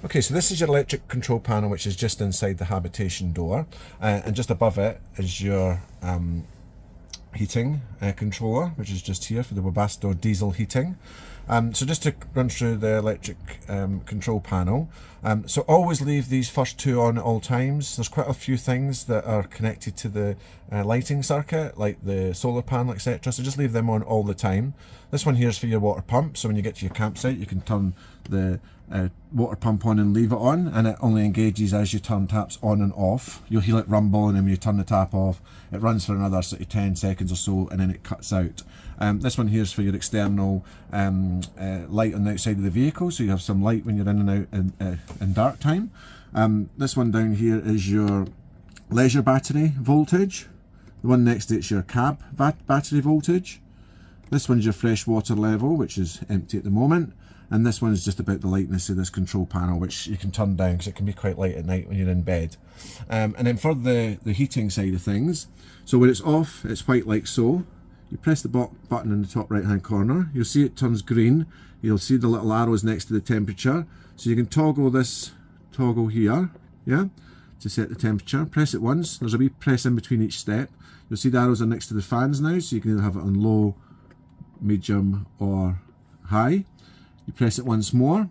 Okay, so this is your electric control panel, which is just inside the habitation door, and just above it is your heating controller, which is just here for the Webasto diesel heating. So just to run through the electric control panel, so always leave these first two on at all times. There's quite a few things that are connected to the lighting circuit, like the solar panel, etc. So just leave them on all the time. This one here is for your water pump, so when you get to your campsite you can turn the water pump on and leave it on, and it only engages as you turn taps on and off. You'll hear it rumble, and then when you turn the tap off it runs for another sort of 10 seconds or so, and then it cuts out. This one here is for your external light on the outside of the vehicle, so you have some light when you're in and out in dark time. This one down here is your leisure battery voltage. The one next to it's your cab battery voltage. This one's your fresh water level, which is empty at the moment. And this one is just about the lightness of this control panel, which you can turn down because it can be quite light at night when you're in bed. And then for the heating side of things, so when it's off, it's white like so. You press the button in the top right hand corner, you'll see it turns green. You'll see the little arrows next to the temperature. So you can toggle this toggle here, yeah, to set the temperature. Press it once, there's a wee press in between each step. You'll see the arrows are next to the fans now, so you can either have it on low, medium or high. You press it once more.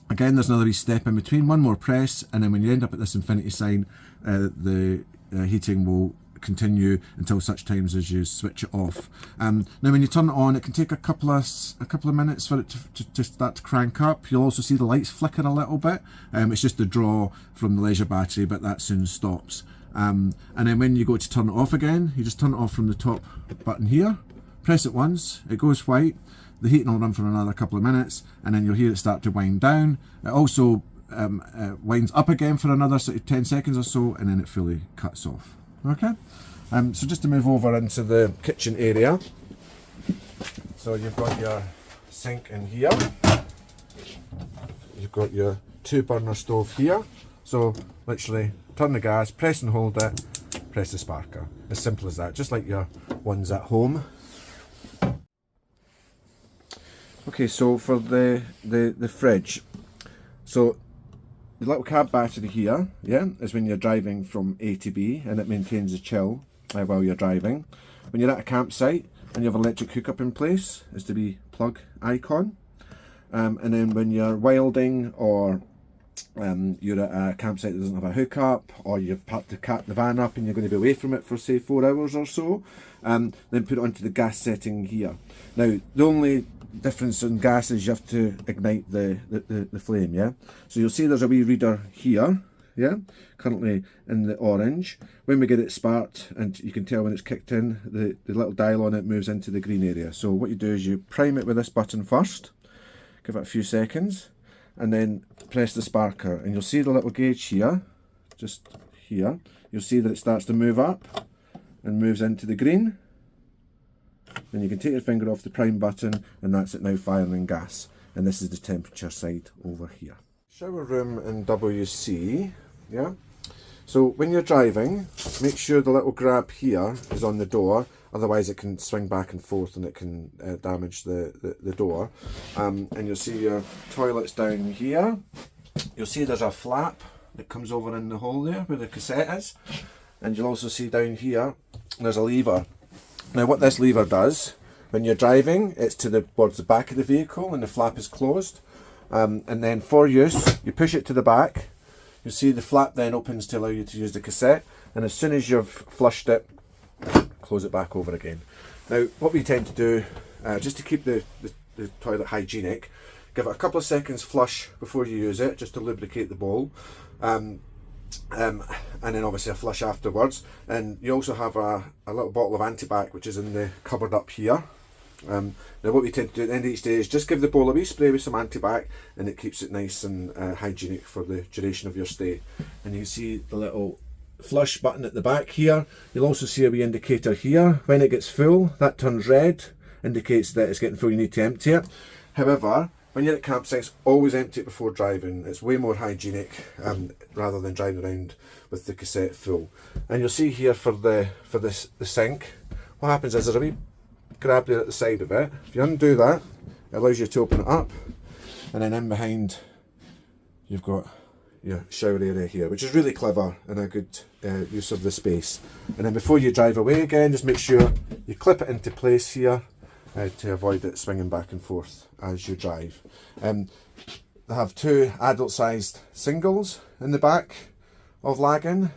Again, there's another wee step in between, one more press, and then when you end up at this infinity sign, the heating will continue until such times as you switch it off. Now when you turn it on, it can take a couple of minutes for it to start to crank up. You'll also see the lights flicker a little bit. It's just the draw from the leisure battery, but that soon stops. And then when you go to turn it off again, you just turn it off from the top button here, press it once, it goes white. The heating will run for another couple of minutes, and then you'll hear it start to wind down. It also winds up again for another sort of 10 seconds or so, and then it fully cuts off. Okay, so just to move over into the kitchen area. So you've got your sink in here. You've got your 2-burner stove here. So literally turn the gas, press and hold it, press the sparker. As simple as that, just like your ones at home. Okay, so for the fridge, so the little cab battery here, yeah, is when you're driving from A to B, and it maintains the chill while you're driving. When you're at a campsite and you have an electric hookup in place, is the wee plug icon. And then when you're wilding, or you're at a campsite that doesn't have a hookup, or you've packed the van up and you're going to be away from it for say 4 hours or so, then put it onto the gas setting here. Now the only difference in gas is you have to ignite the flame, yeah. So you'll see there's a wee reader here, yeah, currently in the orange. When we get it sparked, and you can tell when it's kicked in, the little dial on it moves into the green area. So what you do is you prime it with this button first, give it a few seconds, and then press the sparker, and you'll see the little gauge here, just here. You'll see that it starts to move up and moves into the green. Then you can take your finger off the prime button, and that's it now firing gas. And this is the temperature side over here. Shower room in WC, yeah. So when you're driving, make sure the little grab here is on the door, otherwise it can swing back and forth and it can damage the door. And you'll see your toilets down here. You'll see there's a flap that comes over in the hole there where the cassette is. And you'll also see down here, there's a lever. Now what this lever does, when you're driving, it's towards the back of the vehicle and the flap is closed. And then for use, you push it to the back. You'll see the flap then opens to allow you to use the cassette. And as soon as you've flushed it, close it back over again. Now what we tend to do, just to keep the toilet hygienic, give it a couple of seconds flush before you use it, just to lubricate the bowl. And then obviously a flush afterwards. And you also have a little bottle of antibac, which is in the cupboard up here. Now what we tend to do at the end of each day is just give the bowl a wee spray with some antibac, and it keeps it nice and hygienic for the duration of your stay. And you can see the little flush button at the back here. You'll also see a wee indicator here. When it gets full, that turns red, indicates that it's getting full, you need to empty it. However, when you're at campsites, always empty it before driving. It's way more hygienic rather than driving around with the cassette full. And you'll see here for the sink, what happens is there's a wee grab there at the side of it. If you undo that, it allows you to open it up, and then in behind you've got your shower area here, which is really clever and a good use of the space. And then before you drive away again, just make sure you clip it into place here to avoid it swinging back and forth as you drive. They have 2 adult-sized singles in the back of Laggan,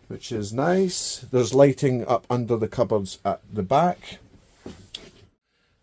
which is nice. There's lighting up under the cupboards at the back.